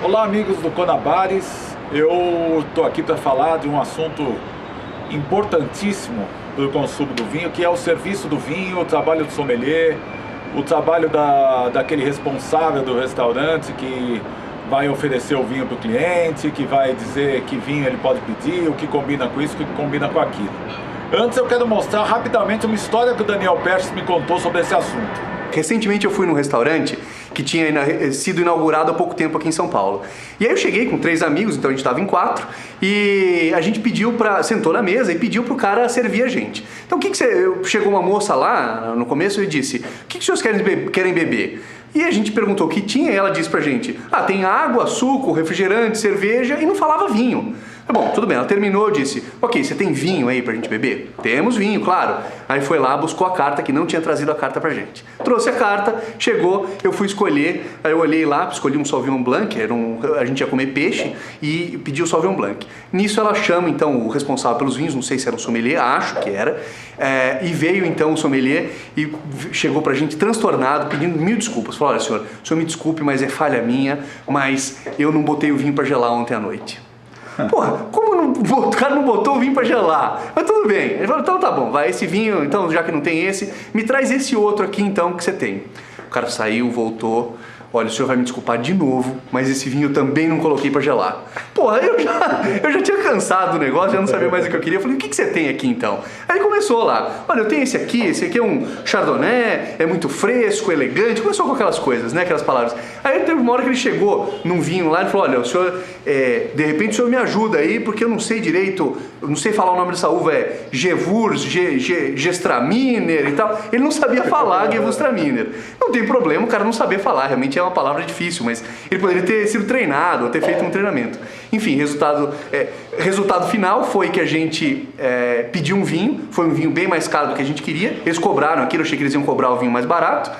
Olá, amigos do Conabares. Eu estou aqui para falar de um assunto importantíssimo para o consumo do vinho, que é o serviço do vinho, o trabalho do sommelier, o trabalho daquele responsável do restaurante que vai oferecer o vinho para o cliente, que vai dizer que vinho ele pode pedir, o que combina com isso, o que combina com aquilo. Antes eu quero mostrar rapidamente uma história que o Daniel Perches me contou sobre esse assunto. Recentemente eu fui num restaurante que tinha sido inaugurado há pouco tempo aqui em São Paulo. E aí eu cheguei com 3 amigos, então a gente estava em 4, e a gente sentou na mesa e pediu pro cara servir a gente. Então chegou uma moça lá no começo e disse: o que os senhores querem beber? E a gente perguntou o que tinha e ela disse pra gente: tem água, suco, refrigerante, cerveja, e não falava vinho. Bom, tudo bem, ela terminou e disse: ok, você tem vinho aí pra gente beber? Temos vinho, claro. Aí foi lá, buscou a carta, que não tinha trazido a carta pra gente. Trouxe a carta, chegou, eu fui escolher, aí eu olhei lá, escolhi um Sauvignon Blanc, a gente ia comer peixe, e pedi o Sauvignon Blanc. Nisso ela chama então o responsável pelos vinhos, não sei se era um sommelier, acho que era, e veio então o sommelier e chegou pra gente transtornado, pedindo 1000 desculpas. Falou: olha, o senhor me desculpe, mas é falha minha, mas eu não botei o vinho pra gelar ontem à noite. Porra, o cara não botou o vinho pra gelar? Mas tudo bem. Ele falou: então tá bom, vai, esse vinho, então já que não tem esse, me traz esse outro aqui então que você tem. O cara saiu, voltou: olha, o senhor vai me desculpar de novo, mas esse vinho eu também não coloquei pra gelar. Porra, eu já tinha cansado do negócio, já não sabia mais o que eu queria. Eu falei: o que você tem aqui então? Aí começou lá: olha, eu tenho esse aqui é um Chardonnay, é muito fresco, elegante. Começou com aquelas coisas, né, aquelas palavras. Aí teve uma hora que ele chegou num vinho lá e falou: olha, o senhor, de repente o senhor me ajuda aí, porque eu não sei direito, eu não sei falar o nome dessa uva, é Gewürztraminer e tal. Ele não sabia falar Gewürztraminer. Não tem problema, o cara não sabia falar, realmente é uma palavra difícil, mas ele poderia ter sido treinado ou ter feito um treinamento. Enfim, resultado final foi que a gente pediu um vinho, foi um vinho bem mais caro do que a gente queria. Eles cobraram aquilo, eu achei que eles iam cobrar o vinho mais barato.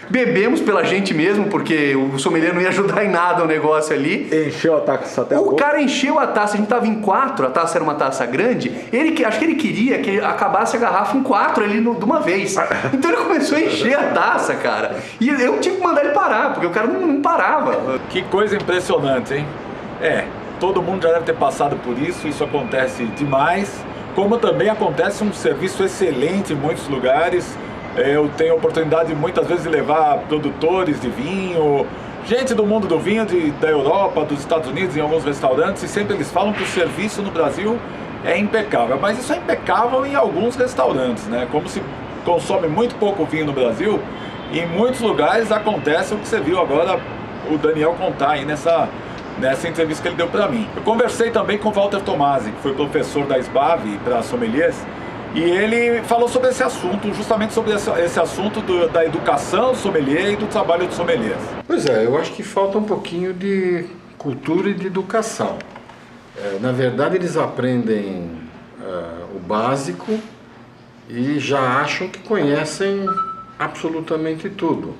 Bebemos pela gente mesmo, porque o sommelier não ia ajudar em nada o negócio ali. Encheu a taça até o cara encheu a taça, a gente tava em 4, a taça era uma taça grande, acho que ele queria que acabasse a garrafa em 4 ali de uma vez. Então ele começou a encher a taça, cara. E eu tive que mandar ele parar, porque o cara não parava. Que coisa impressionante, hein? Todo mundo já deve ter passado por isso acontece demais. Como também acontece um serviço excelente em muitos lugares. Eu tenho a oportunidade muitas vezes de levar produtores de vinho, gente do mundo do vinho, da Europa, dos Estados Unidos, em alguns restaurantes, e sempre eles falam que o serviço no Brasil é impecável. Mas isso é impecável em alguns restaurantes, né? Como se consome muito pouco vinho no Brasil, em muitos lugares acontece o que você viu agora o Daniel contar aí nessa entrevista que ele deu para mim. Eu conversei também com o Walter Tomasi, que foi professor da SBAV para sommeliers, e ele falou sobre esse assunto, justamente sobre esse assunto da educação do sommelier e do trabalho dos sommeliers. Pois é, eu acho que falta um pouquinho de cultura e de educação. Na verdade, eles aprendem o básico e já acham que conhecem absolutamente tudo.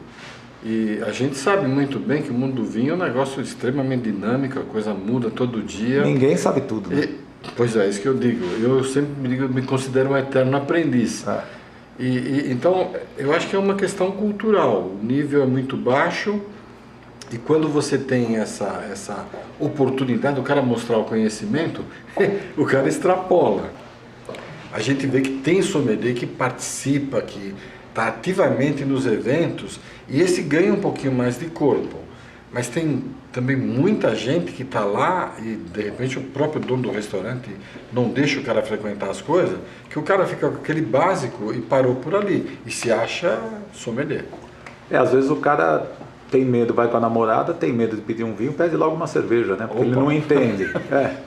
E a gente sabe muito bem que o mundo do vinho é um negócio extremamente dinâmico, a coisa muda todo dia. Ninguém sabe tudo, né? Pois é, isso que eu digo. Eu sempre me considero um eterno aprendiz. Então, eu acho que é uma questão cultural. O nível é muito baixo e quando você tem essa oportunidade do cara mostrar o conhecimento, o cara extrapola. A gente vê que tem sommelier que participa, que está ativamente nos eventos e esse ganha um pouquinho mais de corpo. Mas tem também muita gente que está lá e de repente o próprio dono do restaurante não deixa o cara frequentar as coisas, que o cara fica com aquele básico e parou por ali e se acha sommelier. Às vezes o cara tem medo, vai com a namorada, tem medo de pedir um vinho, pede logo uma cerveja, né? Porque ele não entende.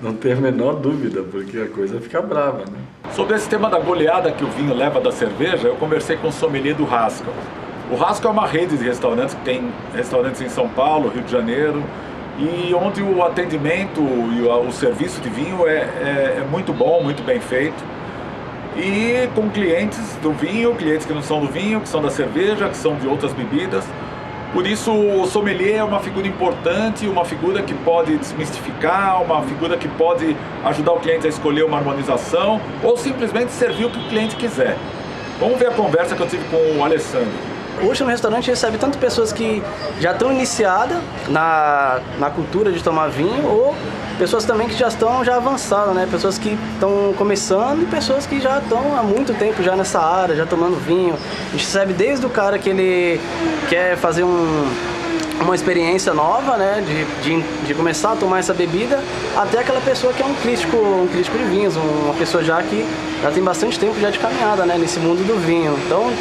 Não tem a menor dúvida, porque a coisa fica brava, né? Sobre esse tema da goleada que o vinho leva da cerveja, eu conversei com o sommelier do Haskell. O Haskell é uma rede de restaurantes que tem restaurantes em São Paulo, Rio de Janeiro, e onde o atendimento e o serviço de vinho é muito bom, muito bem feito. E com clientes do vinho, clientes que não são do vinho, que são da cerveja, que são de outras bebidas. Por isso o sommelier é uma figura importante, uma figura que pode desmistificar, uma figura que pode ajudar o cliente a escolher uma harmonização ou simplesmente servir o que o cliente quiser. Vamos ver a conversa que eu tive com o Alessandro. hoje no restaurante recebe tanto pessoas que já estão iniciadas na cultura de tomar vinho, ou pessoas também que já estão avançadas, né? Pessoas que estão começando e pessoas que já estão há muito tempo já nessa área, já tomando vinho. A gente recebe desde o cara que ele quer fazer uma experiência nova, né, de começar a tomar essa bebida, até aquela pessoa que é um crítico de vinhos, uma pessoa já que já tem bastante tempo já de caminhada, né, nesse mundo do vinho. Então,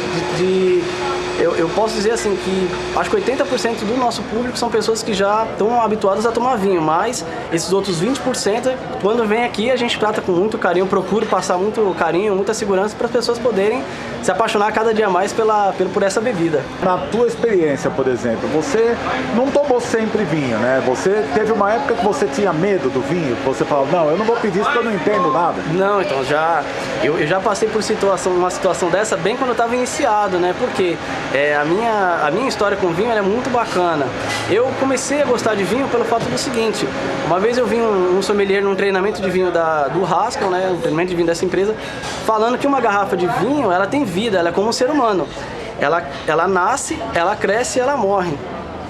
eu posso dizer assim que acho que 80% do nosso público são pessoas que já estão habituadas a tomar vinho, mas esses outros 20%, quando vem aqui, a gente trata com muito carinho, procura passar muito carinho, muita segurança para as pessoas poderem se apaixonar cada dia mais por essa bebida. Na tua experiência, por exemplo, você não tomou sempre vinho, né? Você teve uma época que você tinha medo do vinho, você falava, não, eu não vou pedir isso porque eu não entendo nada. Não, então eu já passei por uma situação dessa bem quando eu estava iniciado, né? Porque a minha história com vinho é muito bacana. Eu comecei a gostar de vinho pelo fato do seguinte: uma vez eu vi um sommelier num treinamento de vinho do Haskell, né? Um treinamento de vinho dessa empresa, falando que uma garrafa de vinho, ela tem vida, ela é como um ser humano. Ela nasce, ela cresce e ela morre.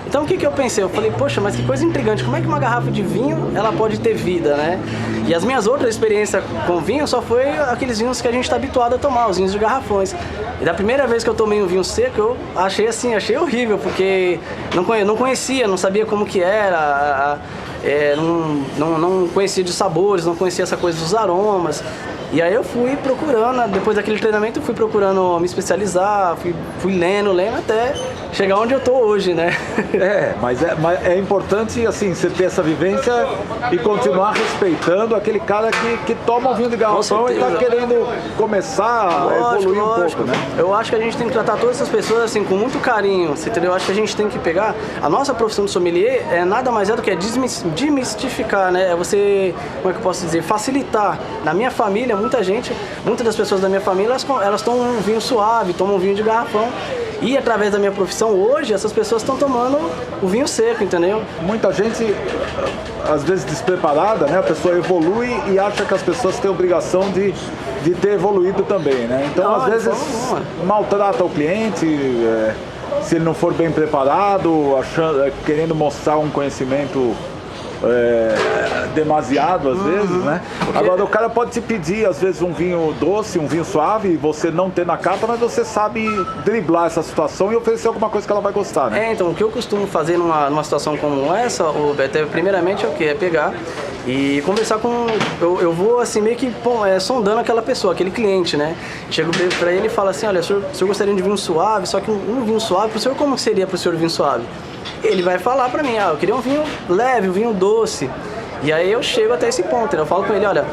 Então o que eu pensei? Eu falei, poxa, mas que coisa intrigante, como é que uma garrafa de vinho ela pode ter vida, né? E as minhas outras experiências com vinho só foi aqueles vinhos que a gente está habituado a tomar, os vinhos de garrafões. E da primeira vez que eu tomei um vinho seco, eu achei horrível, porque não conhecia, não sabia como que era, não conhecia de sabores, não conhecia essa coisa dos aromas. E aí eu fui procurando, depois daquele treinamento, eu fui procurando me especializar, fui lendo até chegar onde eu tô hoje, né? Mas é importante, assim, você ter essa vivência e continuar respeitando aquele cara que toma o vinho de garrafão e tá querendo começar a evoluir um pouco, né? Eu acho que a gente tem que tratar todas essas pessoas, assim, com muito carinho, você entendeu? Eu acho que a gente tem que pegar, a nossa profissão de sommelier nada mais é do que desmistificar, né? É você, como é que eu posso dizer, facilitar. Na minha família, muitas das pessoas da minha família, elas tomam um vinho suave, tomam um vinho de garrafão. E através da minha profissão hoje, essas pessoas estão tomando o vinho seco, entendeu? Muita gente, às vezes despreparada, né? A pessoa evolui e acha que as pessoas têm obrigação de ter evoluído também, né? Então, às vezes, maltrata o cliente, se ele não for bem preparado, querendo mostrar um conhecimento demasiado às vezes, né? Agora o cara pode te pedir às vezes um vinho doce, um vinho suave, e você não ter na carta, mas você sabe driblar essa situação e oferecer alguma coisa que ela vai gostar, né? Então o que eu costumo fazer numa situação como essa, Beto, primeiramente é o quê? É pegar e conversar com... Eu vou assim meio que sondando aquela pessoa, aquele cliente, né? Chego pra ele e falo assim, olha, o senhor gostaria de vinho suave, só que um vinho suave, pro senhor como seria pro senhor vinho suave? Ele vai falar pra mim, eu queria um vinho leve, um vinho doce. E aí eu chego até esse ponto, né? Eu falo com ele, olha,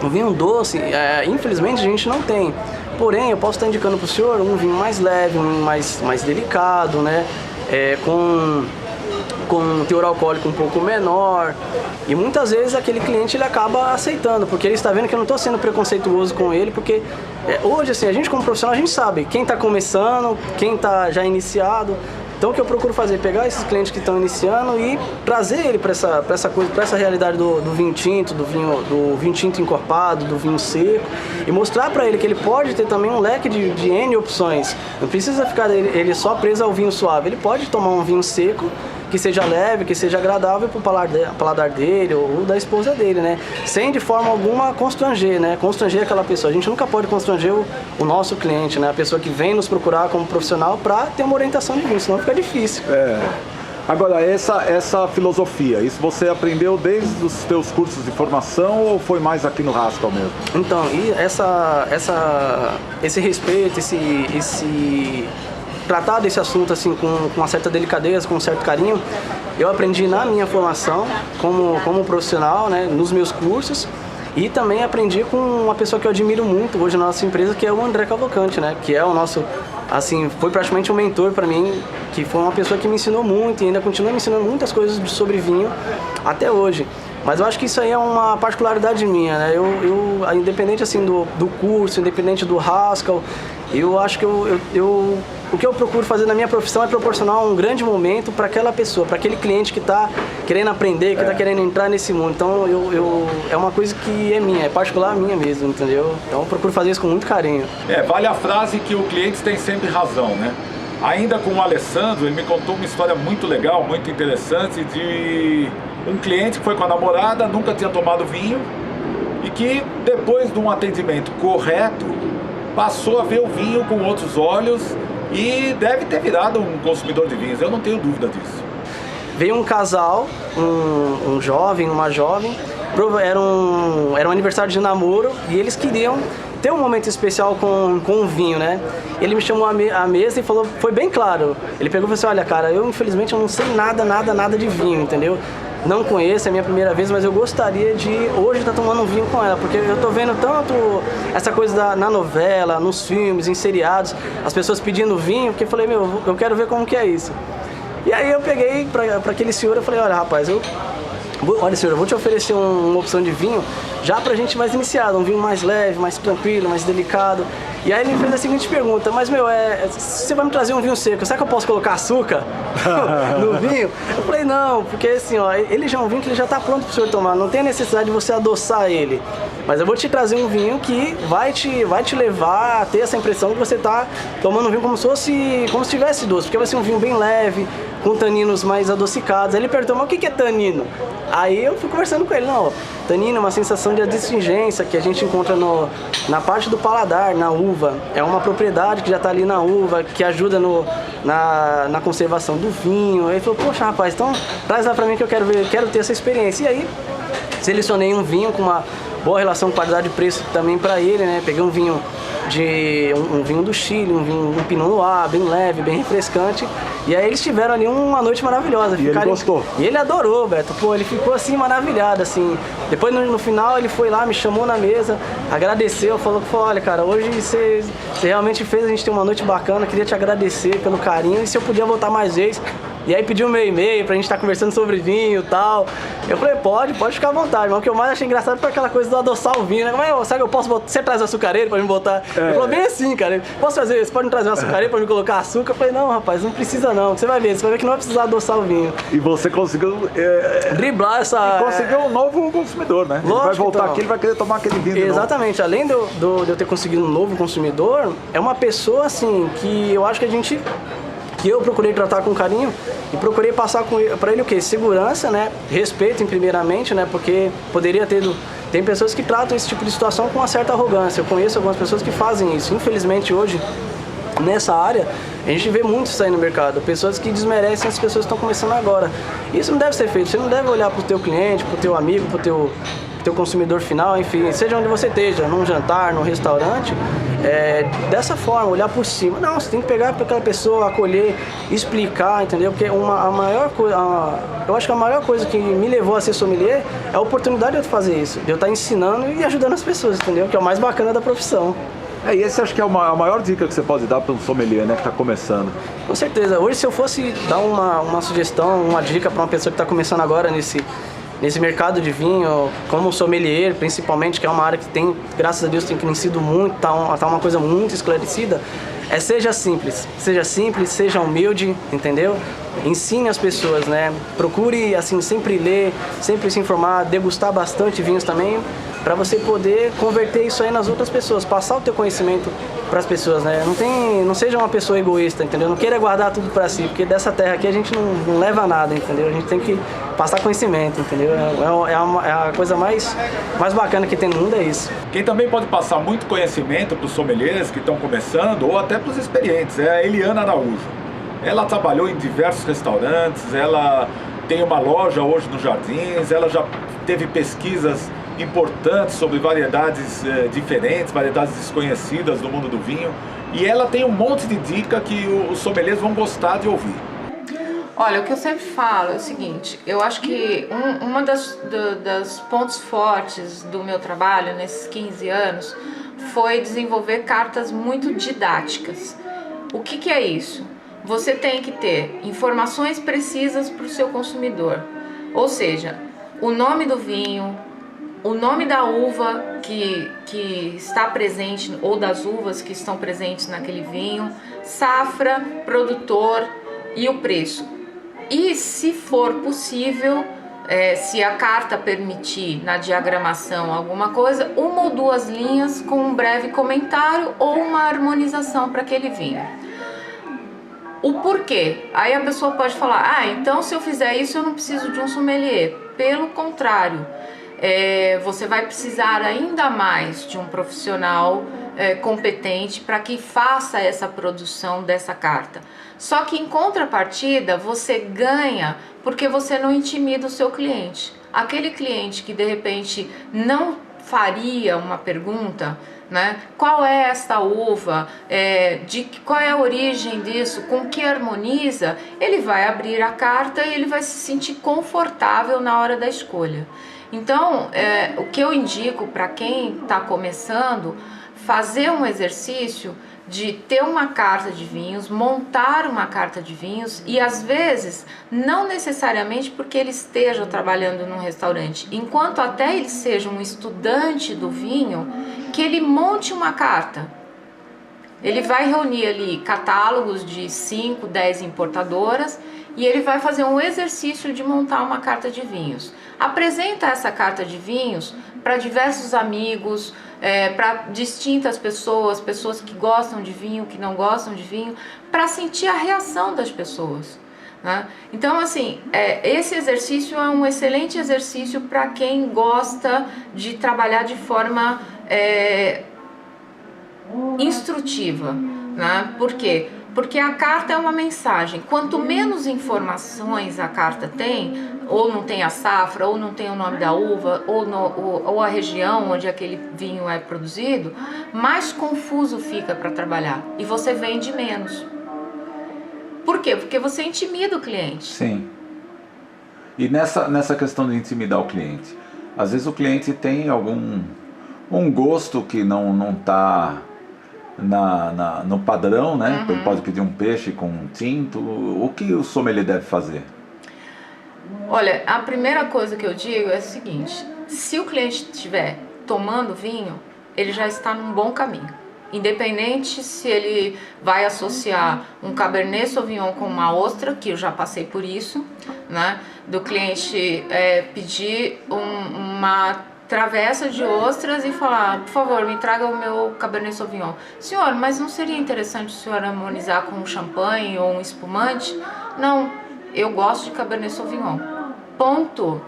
um vinho doce, infelizmente a gente não tem. Porém, eu posso estar indicando pro senhor um vinho mais leve, um vinho mais delicado, né? Com um teor alcoólico um pouco menor. E muitas vezes aquele cliente ele acaba aceitando, porque ele está vendo que eu não estou sendo preconceituoso com ele, porque hoje, assim, a gente como profissional, a gente sabe quem está começando, quem está já iniciado. Então o que eu procuro fazer é pegar esses clientes que estão iniciando e trazer ele para essa realidade do vinho tinto, do vinho tinto encorpado, do vinho seco, e mostrar para ele que ele pode ter também um leque de N opções. Não precisa ficar ele só preso ao vinho suave, ele pode tomar um vinho seco que seja leve, que seja agradável para o paladar dele ou da esposa dele, né? Sem de forma alguma constranger, né? Constranger aquela pessoa. A gente nunca pode constranger o nosso cliente, né? A pessoa que vem nos procurar como profissional para ter uma orientação de vinho, senão fica difícil. Agora, essa filosofia, isso você aprendeu desde os teus cursos de formação ou foi mais aqui no Haskell mesmo? Então, e esse respeito, esse tratar desse assunto assim com uma certa delicadeza, com um certo carinho, eu aprendi na minha formação como profissional, né, nos meus cursos, e também aprendi com uma pessoa que eu admiro muito hoje na nossa empresa, que é o André Cavalcante, né, que é o nosso, assim, foi praticamente um mentor para mim, que foi uma pessoa que me ensinou muito e ainda continua me ensinando muitas coisas sobre vinho até hoje. Mas eu acho que isso aí é uma particularidade minha, né? Eu independente assim do curso, independente do Haskell, eu acho que o que eu procuro fazer na minha profissão é proporcionar um grande momento para aquela pessoa, para aquele cliente que está querendo aprender, que está querendo entrar nesse mundo. Então é uma coisa que é minha, é particular minha mesmo, entendeu? Então eu procuro fazer isso com muito carinho. Vale a frase que o cliente tem sempre razão, né? Ainda com o Alessandro, ele me contou uma história muito legal, muito interessante, de um cliente que foi com a namorada, nunca tinha tomado vinho, e que depois de um atendimento correto, passou a ver o vinho com outros olhos e deve ter virado um consumidor de vinhos, eu não tenho dúvida disso. Veio um casal, um jovem, uma jovem, era um aniversário de namoro e eles queriam ter um momento especial com o vinho, né? Ele me chamou à mesa e falou, foi bem claro, ele pegou e falou assim, olha cara, eu infelizmente eu não sei nada de vinho, entendeu? Não conheço, é a minha primeira vez, mas eu gostaria de hoje estar tomando um vinho com ela, porque eu tô vendo tanto essa coisa na novela, nos filmes, em seriados, as pessoas pedindo vinho, porque eu falei, meu, eu quero ver como que é isso. E aí eu peguei para aquele senhor e falei, olha rapaz, olha senhor, eu vou te oferecer uma opção de vinho já pra gente mais iniciado, um vinho mais leve, mais tranquilo, mais delicado. E aí ele me fez a seguinte pergunta, mas meu, você vai me trazer um vinho seco, será que eu posso colocar açúcar no vinho? Eu falei, não, porque assim, ó, ele já é um vinho que ele já tá pronto pro senhor tomar, não tem necessidade de você adoçar ele. Mas eu vou te trazer um vinho que vai te levar a ter essa impressão que você tá tomando um vinho como se tivesse doce, porque vai ser um vinho bem leve, com taninos mais adocicados. Aí ele perguntou, mas o que é tanino? Aí eu fui conversando com ele, não, tanino é uma sensação de adstringência que a gente encontra na parte do paladar, na uva. É uma propriedade que já está ali na uva, que ajuda na conservação do vinho. Aí ele falou, poxa rapaz, então traz lá pra mim que eu quero ter essa experiência. E aí selecionei um vinho com uma boa relação qualidade-preço também para ele, né? Peguei um vinho um vinho do Chile, um Pinot Noir, bem leve, bem refrescante. E aí eles tiveram ali uma noite maravilhosa. E ele gostou? E ele adorou, Beto. Pô, ele ficou assim maravilhado, assim. Depois no final ele foi lá, me chamou na mesa, agradeceu, falou, olha cara, hoje você realmente fez a gente ter uma noite bacana, queria te agradecer pelo carinho e se eu podia voltar mais vezes. E aí pediu um e-mail pra gente estar conversando sobre vinho e tal. Eu falei, pode ficar à vontade, mas o que eu mais achei engraçado foi aquela coisa do adoçar o vinho, né? Mas sabe que eu posso botar, você traz o açucareiro pra me botar? Ele falou bem assim, cara, você pode me trazer um açucareiro pra me colocar açúcar? Eu falei, não rapaz, não precisa não, você vai ver que não vai precisar adoçar o vinho. E você conseguiu driblar essa... conseguiu um novo consumidor, né? Lógico, ele vai voltar então. aqui, ele vai querer tomar aquele vinho. Exatamente, além de eu ter conseguido um novo consumidor, é uma pessoa assim, que eu acho que eu procurei tratar com carinho e procurei passar para ele o quê? Segurança, né? Respeito, primeiramente, né? Porque poderia tem pessoas que tratam esse tipo de situação com uma certa arrogância. Eu conheço algumas pessoas que fazem isso. Infelizmente, hoje, nessa área, a gente vê muito isso aí no mercado. Pessoas que desmerecem as pessoas que estão começando agora. Isso não deve ser feito. Você não deve olhar para o teu cliente, para o teu amigo, para o teu consumidor final, enfim, seja onde você esteja, num jantar, num restaurante, dessa forma, olhar por cima. Não, você tem que pegar para aquela pessoa, acolher, explicar, entendeu? Porque eu acho que a maior coisa que me levou a ser sommelier é a oportunidade de eu fazer isso, de eu estar ensinando e ajudando as pessoas, entendeu? Que é o mais bacana da profissão. E esse acho que é a maior dica que você pode dar para um sommelier, né, que está começando. Com certeza. Hoje, se eu fosse dar uma sugestão, uma dica para uma pessoa que está começando agora nesse mercado de vinho, como sommelier, principalmente, que é uma área que tem, graças a Deus, tem crescido muito, tá uma coisa muito esclarecida, seja simples, seja humilde, entendeu? Ensine as pessoas, né? Procure, assim, sempre ler, sempre se informar, degustar bastante vinhos também, para você poder converter isso aí nas outras pessoas, passar o teu conhecimento para as pessoas, né? Não seja uma pessoa egoísta, entendeu? Não queira guardar tudo para si, porque dessa terra aqui a gente não leva nada, entendeu? A gente tem que passar conhecimento, entendeu? É a coisa mais bacana que tem no mundo, é isso. Quem também pode passar muito conhecimento para os sommeliers que estão começando, ou até para os experientes, é a Eliana Araújo. Ela trabalhou em diversos restaurantes, ela tem uma loja hoje nos Jardins, ela já teve pesquisas importantes sobre variedades diferentes, variedades desconhecidas do mundo do vinho, e ela tem um monte de dica que os sommeliers vão gostar de ouvir. Olha, o que eu sempre falo é o seguinte, eu acho que uma das pontos fortes do meu trabalho nesses 15 anos foi desenvolver cartas muito didáticas. O que é isso? Você tem que ter informações precisas para o seu consumidor, ou seja, o nome do vinho, o nome da uva que está presente ou das uvas que estão presentes naquele vinho, safra, produtor e o preço. E se for possível, se a carta permitir na diagramação alguma coisa, 1 ou 2 linhas com um breve comentário ou uma harmonização para aquele vinho. O porquê? Aí a pessoa pode falar, então se eu fizer isso eu não preciso de um sommelier. Pelo contrário, você vai precisar ainda mais de um profissional competente para que faça essa produção dessa carta. Só que em contrapartida você ganha porque você não intimida o seu cliente. Aquele cliente que de repente não faria uma pergunta, né? Qual é esta uva, qual é a origem disso, com que harmoniza, ele vai abrir a carta e ele vai se sentir confortável na hora da escolha. Então, o que eu indico para quem está começando, fazer um exercício de ter uma carta de vinhos, montar uma carta de vinhos e às vezes não necessariamente porque ele esteja trabalhando num restaurante, enquanto até ele seja um estudante do vinho, que ele monte uma carta. Ele vai reunir ali catálogos de 5, 10 importadoras e ele vai fazer um exercício de montar uma carta de vinhos. Apresenta essa carta de vinhos para diversos amigos, para distintas pessoas, pessoas que gostam de vinho, que não gostam de vinho, para sentir a reação das pessoas, né? Então, assim, esse exercício é um excelente exercício para quem gosta de trabalhar de forma instrutiva, né? Por quê? Porque a carta é uma mensagem. Quanto menos informações a carta tem, ou não tem a safra, ou não tem o nome da uva, ou a região onde aquele vinho é produzido, mais confuso fica para trabalhar e você vende menos. Por quê? Porque você intimida o cliente. Sim. E nessa questão de intimidar o cliente, às vezes o cliente tem um gosto que não está no padrão, né? Ele pode pedir um peixe com um tinto. O que o sommelier deve fazer? Olha, a primeira coisa que eu digo é o seguinte: se o cliente estiver tomando vinho, ele já está num bom caminho. Independente se ele vai associar um Cabernet Sauvignon com uma ostra, que eu já passei por isso, né? Do cliente pedir uma travessa de ostras e falar, por favor, me traga o meu Cabernet Sauvignon. Senhor, mas não seria interessante o senhor harmonizar com um champanhe ou um espumante? Não, eu gosto de Cabernet Sauvignon. Ponto.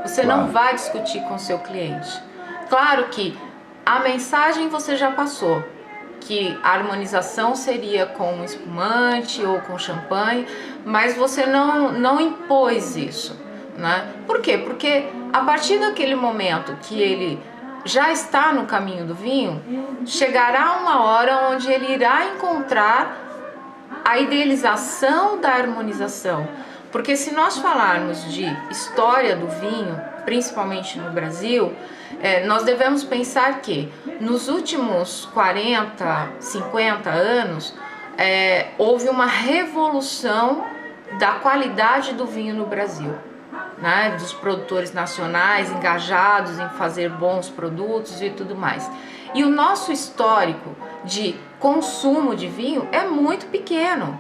Você não vai discutir com o seu cliente. Claro que a mensagem você já passou, que a harmonização seria com um espumante ou com champanhe, mas você não impôs isso, né? Por quê? Porque a partir daquele momento que ele já está no caminho do vinho, chegará uma hora onde ele irá encontrar a idealização da harmonização. Porque se nós falarmos de história do vinho, principalmente no Brasil, nós devemos pensar que nos últimos 40, 50 anos, houve uma revolução da qualidade do vinho no Brasil, né? Dos produtores nacionais engajados em fazer bons produtos e tudo mais. E o nosso histórico de consumo de vinho é muito pequeno.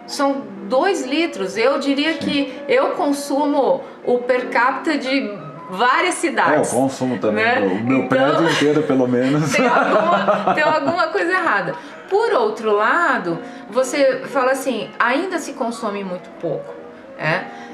São 2 litros. Eu diria que eu consumo o per capita de várias cidades. Eu consumo também, né? O meu então, prédio inteiro, pelo menos. Tem alguma coisa errada. Por outro lado, você fala assim, ainda se consome muito pouco.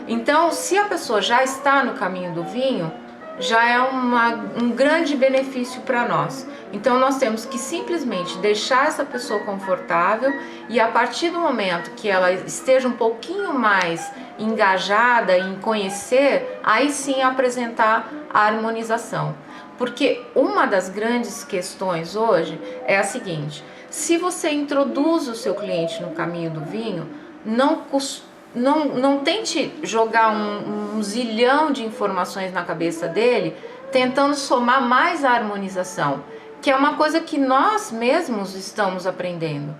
Então, se a pessoa já está no caminho do vinho, já é um grande benefício para nós. Então nós temos que simplesmente deixar essa pessoa confortável e a partir do momento que ela esteja um pouquinho mais engajada em conhecer, aí sim apresentar a harmonização. Porque uma das grandes questões hoje é a seguinte: se você introduz o seu cliente no caminho do vinho, não tente jogar um zilhão de informações na cabeça dele, tentando somar mais a harmonização, que é uma coisa que nós mesmos estamos aprendendo.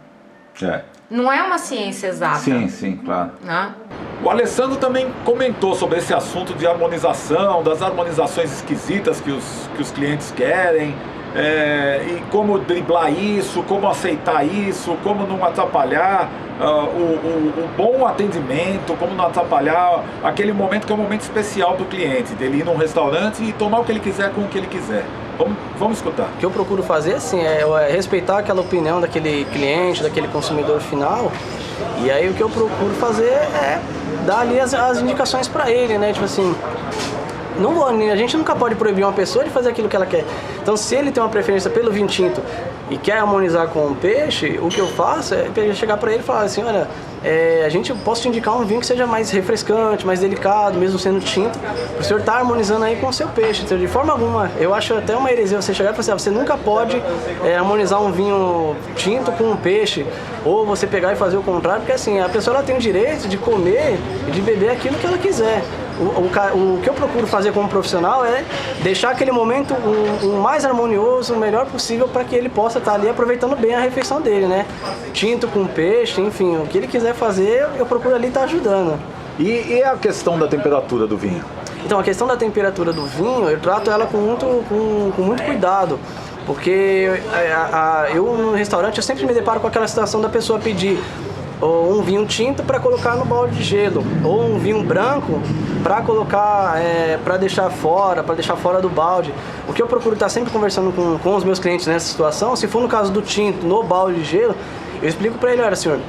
Não é uma ciência exata. Sim, claro. Né? O Alessandro também comentou sobre esse assunto de harmonização, das harmonizações esquisitas que os clientes querem, e como driblar isso, como aceitar isso, como não atrapalhar o bom atendimento, como não atrapalhar aquele momento que é um momento especial para o cliente, dele ir num restaurante e tomar o que ele quiser com o que ele quiser. Vamos escutar. O que eu procuro fazer assim, é respeitar aquela opinião daquele cliente, daquele consumidor final E aí o que eu procuro fazer é dar ali as indicações para ele, né? Tipo assim, a gente nunca pode proibir uma pessoa de fazer aquilo que ela quer. Então, se ele tem uma preferência pelo vinho tinto e quer harmonizar com o peixe, o que eu faço é chegar para ele e falar assim, olha, posso te indicar um vinho que seja mais refrescante, mais delicado, mesmo sendo tinto, para o senhor estar harmonizando aí com o seu peixe. Então, de forma alguma, eu acho até uma heresia você chegar e falar assim, você nunca pode harmonizar um vinho tinto com um peixe, ou você pegar e fazer o contrário, porque assim, a pessoa ela tem o direito de comer e de beber aquilo que ela quiser. O que eu procuro fazer como profissional é deixar aquele momento o mais harmonioso, o melhor possível, para que ele possa estar ali aproveitando bem a refeição dele, né? Tinto com peixe, enfim, o que ele quiser fazer, eu procuro ali estar ajudando. E a questão da temperatura do vinho? Então, a questão da temperatura do vinho, eu trato ela com muito cuidado. Porque eu no restaurante eu sempre me deparo com aquela situação da pessoa pedir ou um vinho tinto para colocar no balde de gelo, ou um vinho branco para colocar, para deixar fora do balde. O que eu procuro estar sempre conversando com os meus clientes nessa situação, se for no caso do tinto no balde de gelo, eu explico para ele, olha senhor,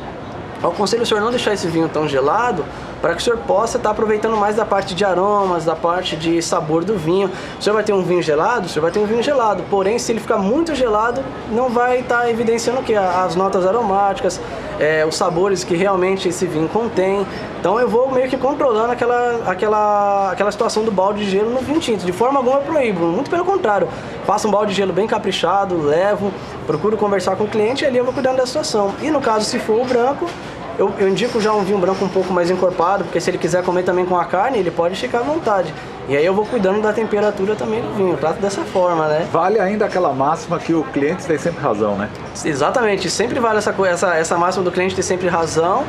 eu aconselho o senhor não deixar esse vinho tão gelado, para que o senhor possa estar aproveitando mais da parte de aromas, da parte de sabor do vinho. O senhor vai ter um vinho gelado? O senhor vai ter um vinho gelado. Porém, se ele ficar muito gelado, não vai estar evidenciando o quê? As notas aromáticas, os sabores que realmente esse vinho contém. Então eu vou meio que controlando aquela situação do balde de gelo no vinho tinto. De forma alguma eu proíbo, muito pelo contrário. Faço um balde de gelo bem caprichado, levo, procuro conversar com o cliente e ali eu vou cuidando da situação. E no caso, se for o branco, eu indico já um vinho branco um pouco mais encorpado, porque se ele quiser comer também com a carne, ele pode ficar à vontade. E aí eu vou cuidando da temperatura também do vinho, eu trato dessa forma, né? Vale ainda aquela máxima que o cliente tem sempre razão, né? Exatamente, sempre vale essa máxima do cliente ter sempre razão.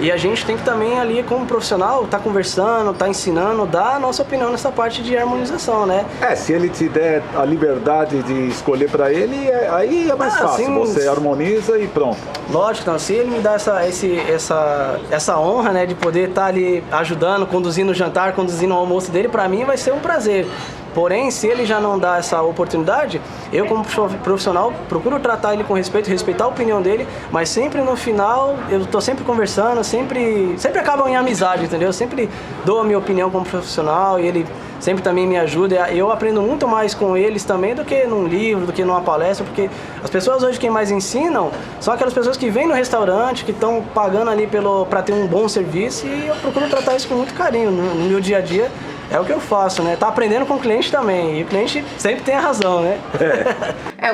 E a gente tem que também ali, como profissional, tá conversando, tá ensinando, dar a nossa opinião nessa parte de harmonização, né? Se ele te der a liberdade de escolher para ele, aí é mais fácil, sim, você harmoniza e pronto. Lógico, então, se ele me dá essa honra, né, de poder estar ali ajudando, conduzindo o jantar, conduzindo o almoço dele, para mim vai ser um prazer. Porém, se ele já não dá essa oportunidade, eu como profissional procuro tratar ele com respeito, respeitar a opinião dele, mas sempre no final eu tô sempre conversando, sempre acabam em amizade, entendeu? Eu sempre dou a minha opinião como profissional e ele sempre também me ajuda. Eu aprendo muito mais com eles também do que num livro, do que numa palestra, porque as pessoas hoje quem mais ensinam são aquelas pessoas que vêm no restaurante, que estão pagando ali para ter um bom serviço, e eu procuro tratar isso com muito carinho no meu dia a dia. É o que eu faço, né? Tá aprendendo com o cliente também. E o cliente sempre tem a razão, né?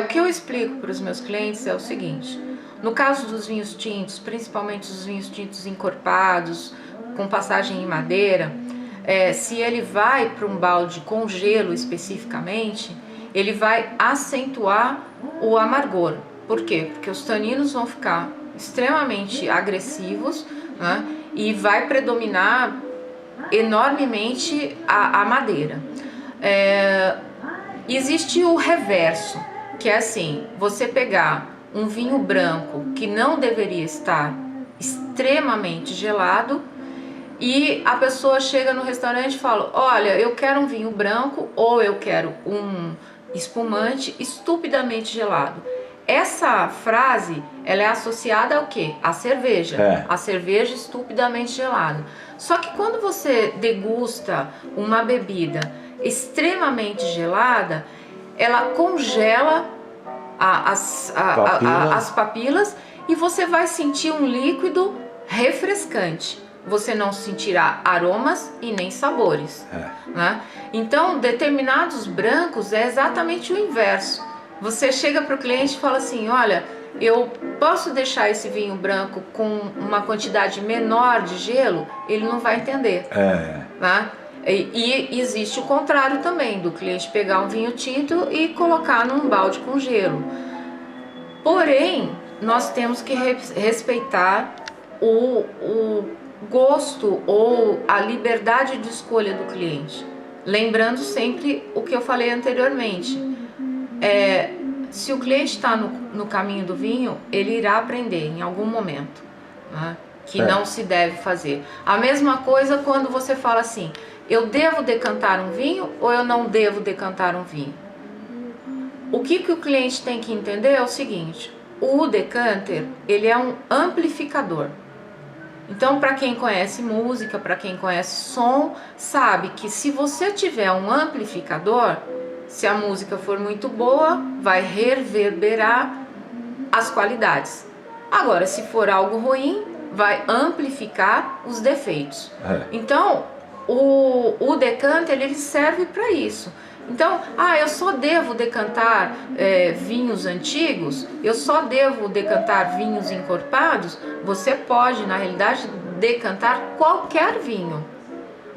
O que eu explico para os meus clientes é o seguinte. No caso dos vinhos tintos, principalmente os vinhos tintos encorpados, com passagem em madeira, se ele vai para um balde com gelo especificamente, ele vai acentuar o amargor. Por quê? Porque os taninos vão ficar extremamente agressivos, né? E vai predominar enormemente a madeira. Existe o reverso, que é assim, você pegar um vinho branco que não deveria estar extremamente gelado e a pessoa chega no restaurante e fala, olha, eu quero um vinho branco ou eu quero um espumante estupidamente gelado. Essa frase, ela é associada ao quê? À cerveja. A cerveja estupidamente gelada. Só que quando você degusta uma bebida extremamente gelada, ela congela as papilas e você vai sentir um líquido refrescante. Você não sentirá aromas e nem sabores. Né? Então, determinados brancos é exatamente o inverso. Você chega para o cliente e fala assim, olha, eu posso deixar esse vinho branco com uma quantidade menor de gelo? Ele não vai entender. Né? E existe o contrário também, do cliente pegar um vinho tinto e colocar num balde com gelo. Porém, nós temos que respeitar o gosto ou a liberdade de escolha do cliente. Lembrando sempre o que eu falei anteriormente. Se o cliente está no caminho do vinho, ele irá aprender em algum momento, né, que não se deve fazer. A mesma coisa quando você fala assim, eu devo decantar um vinho ou eu não devo decantar um vinho? O que o cliente tem que entender é o seguinte, o decanter, ele é um amplificador. Então, para quem conhece música, para quem conhece som, sabe que se você tiver um amplificador, se a música for muito boa, vai reverberar as qualidades. Agora, se for algo ruim, vai amplificar os defeitos. Então, o decanter, ele serve para isso. Então, eu só devo decantar vinhos antigos, eu só devo decantar vinhos encorpados. Você pode, na realidade, decantar qualquer vinho,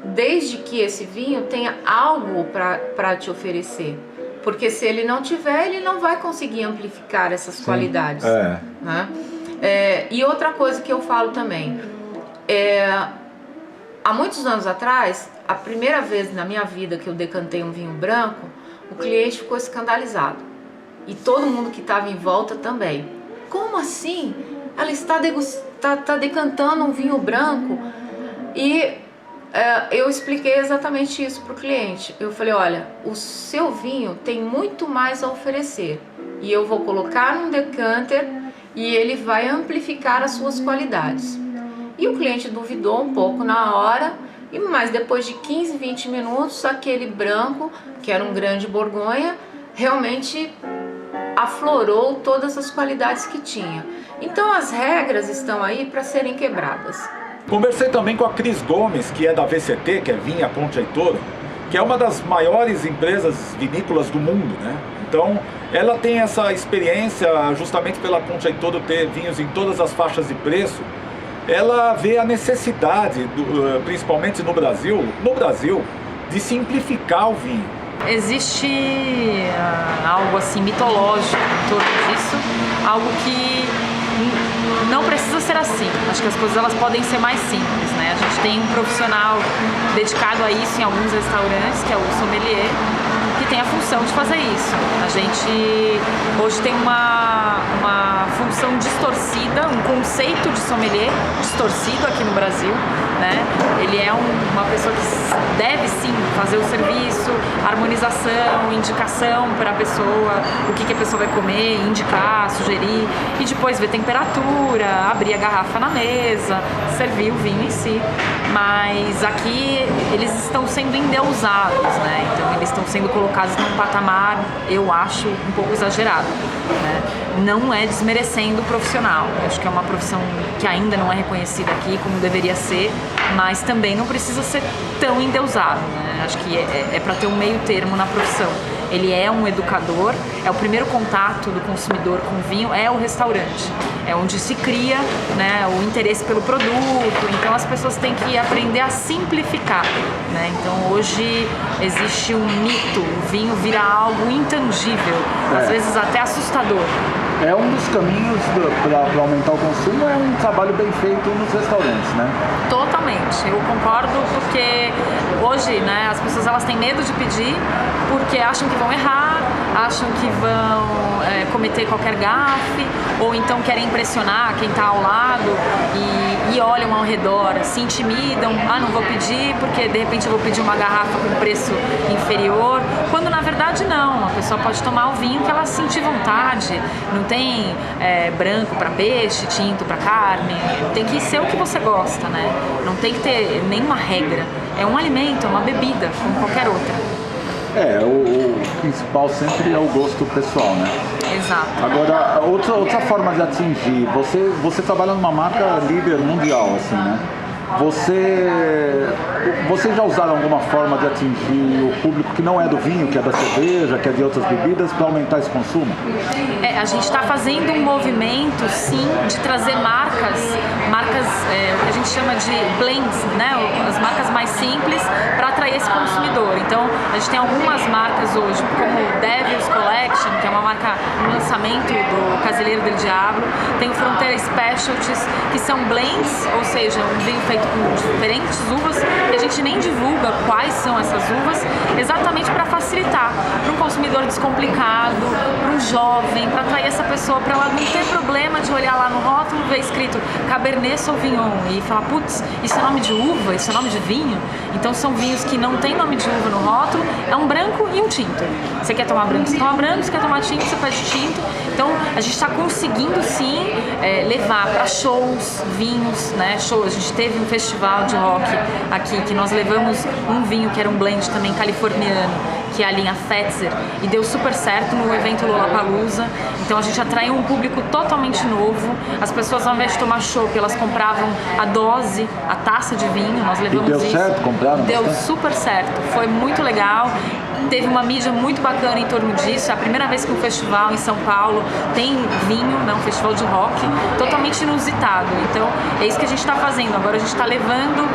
desde que esse vinho tenha algo para te oferecer. Porque se ele não tiver, ele não vai conseguir amplificar essas qualidades. Né? E outra coisa que eu falo também, há muitos anos atrás, a primeira vez na minha vida que eu decantei um vinho branco, o cliente ficou escandalizado. E todo mundo que estava em volta também. Como assim? Ela está decantando um vinho branco? E eu expliquei exatamente isso para o cliente. Eu falei, olha, o seu vinho tem muito mais a oferecer. E eu vou colocar num decanter e ele vai amplificar as suas qualidades. E o cliente duvidou um pouco na hora, mas depois de 15, 20 minutos, aquele branco, que era um grande Borgonha, realmente aflorou todas as qualidades que tinha. Então as regras estão aí para serem quebradas. Conversei também com a Cris Gomes, que é da VCT, que é Vinha Concha e Toro, que é uma das maiores empresas vinícolas do mundo, né? Então, ela tem essa experiência, justamente pela Concha e Toro ter vinhos em todas as faixas de preço. Ela vê a necessidade, principalmente no Brasil, de simplificar o vinho. Existe algo assim mitológico em torno disso, algo que não precisa ser assim. Acho que as coisas elas podem ser mais simples, né? A gente tem um profissional dedicado a isso em alguns restaurantes, que é o sommelier, que tem a função de fazer isso. A gente hoje tem uma função distorcida, um conceito de sommelier distorcido aqui no Brasil, né? Ele é uma pessoa que deve sim fazer o serviço, harmonização, indicação para a pessoa, o que a pessoa vai comer, indicar, sugerir, e depois ver temperatura, abrir a garrafa na mesa, servir o vinho em si. Mas aqui eles estão sendo endeusados, né? Então eles estão sendo colocados num patamar, eu acho, um pouco exagerado, né? Não é desmerecendo o profissional. Eu acho que é uma profissão que ainda não é reconhecida aqui como deveria ser, mas também não precisa ser tão endeusado, né? Acho que é para ter um meio termo na profissão. Ele é um educador, é o primeiro contato do consumidor com o vinho, é o restaurante. É onde se cria, né, o interesse pelo produto, então as pessoas têm que aprender a simplificar, né? Então hoje existe um mito, o vinho vira algo intangível, às vezes até assustador. É um dos caminhos para aumentar o consumo, é um trabalho bem feito nos restaurantes, né? Totalmente, eu concordo, porque hoje, né, as pessoas elas têm medo de pedir porque acham que vão errar, acham que vão cometer qualquer gafe, ou então querem impressionar quem está ao lado e olham ao redor, se intimidam, não vou pedir porque de repente eu vou pedir uma garrafa com preço inferior, quando na verdade não, a pessoa pode tomar o vinho que ela sentir vontade, não tem branco para peixe, tinto para carne, tem que ser o que você gosta, né? Não tem que ter nenhuma regra, é um alimento, é uma bebida, como qualquer outra. O principal sempre é o gosto pessoal, né? Exato. Agora, outra forma de atingir, você trabalha numa marca líder mundial, assim, né? Vocês já usaram alguma forma de atingir o público que não é do vinho, que é da cerveja, que é de outras bebidas, para aumentar esse consumo? A gente está fazendo um movimento, sim, de trazer marcas, o que a gente chama de blends, né? As marcas mais simples, para atrair esse consumidor. Então, a gente tem algumas marcas hoje, como o Devil's Collection, que é uma marca, um lançamento do Casilheiro del Diablo, tem o Fronteira Specialties, que são blends, ou seja, um vinho feito com diferentes uvas, que a gente nem divulga quais são essas uvas, exatamente para facilitar, para um consumidor descomplicado, para um jovem, para atrair essa pessoa, para ela não ter problema de olhar lá no rótulo, ver escrito Cabernet Sauvignon e falar, putz, isso é nome de uva, isso é nome de vinho. Então são vinhos que não tem nome de uva no rótulo, é um branco e um tinto. Você quer tomar branco, você toma branco, você quer tomar tinto, você pede tinto. Então a gente está conseguindo sim levar para shows, vinhos, né? Shows. A gente teve um festival de rock aqui que nós levamos um vinho que era um blend também californiano, que é a linha Fetzer, e deu super certo no evento Lollapalooza. Então a gente atraiu um público totalmente novo. As pessoas, ao invés de tomar chopp, elas compravam a dose, a taça de vinho. Nós levamos deu isso. certo? Compraram Deu bastante? super certo. Foi muito legal. Teve uma mídia muito bacana em torno disso. É a primeira vez que um festival em São Paulo tem vinho, né? Um festival de rock, totalmente inusitado. Então é isso que a gente está fazendo. Agora a gente está levando,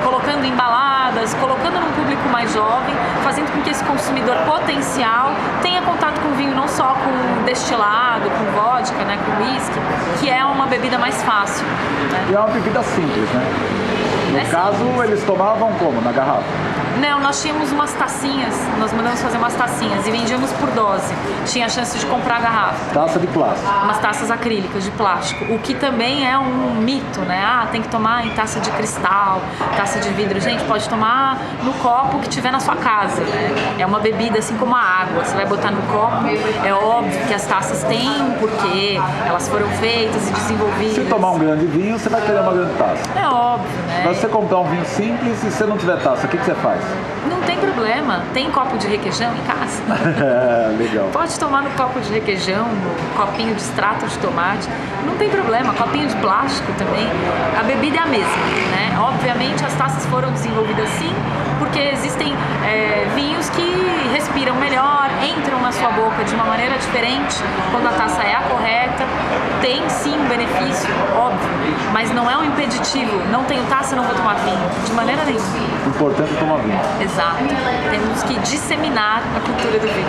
colocando embaladas, colocando num público mais jovem, fazendo com que esse consumidor potencial tenha contato com vinho, não só com destilado, com vodka, né? Com whisky, que é uma bebida mais fácil, né? E é uma bebida simples, né? No caso, eles tomavam como? Na garrafa? Não, nós tínhamos umas tacinhas, nós mandamos fazer umas tacinhas e vendíamos por dose. Tinha a chance de comprar a garrafa. Taça de plástico. Umas taças acrílicas de plástico, o que também é um mito, né? Ah, tem que tomar em taça de cristal, taça de vidro. Gente, pode tomar no copo que tiver na sua casa, né? É uma bebida assim como a água, você vai botar no copo. É óbvio que as taças têm um porquê, elas foram feitas e desenvolvidas. Se tomar um grande vinho, você vai querer uma grande taça. É óbvio, né? Mas se você comprar um vinho simples e você não tiver taça, o que você faz? Não tem problema, tem copo de requeijão em casa. Legal. Pode tomar no copo de requeijão, no copinho de extrato de tomate, não tem problema, copinho de plástico também. A bebida é a mesma, né? Obviamente as taças foram desenvolvidas sim, porque existem vinhos que respiram melhor, entram na sua boca de uma maneira diferente quando a taça é a correta. Tem sim um benefício, óbvio, mas não é um impeditivo. Não tenho taça, não vou tomar vinho, de maneira nenhuma. O importante é tomar vinho. Exato. Temos que disseminar a cultura do vinho.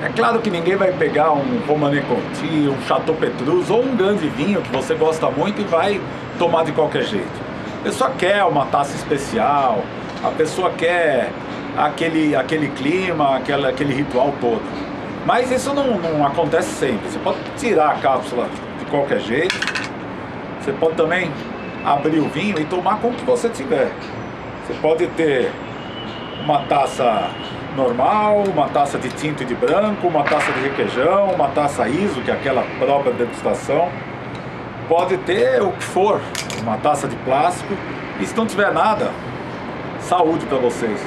É claro que ninguém vai pegar um Romanée Conti, um Chateau Petrus ou um grande vinho que você gosta muito e vai tomar de qualquer jeito. A pessoa quer uma taça especial, a pessoa quer aquele clima, aquele ritual todo. Mas isso não acontece sempre. Você pode tirar a cápsula de qualquer jeito, você pode também abrir o vinho e tomar com o que você tiver. Você pode ter uma taça normal, uma taça de tinto e de branco, uma taça de requeijão, uma taça ISO, que é aquela própria degustação. Pode ter o que for, uma taça de plástico. E se não tiver nada, saúde para vocês.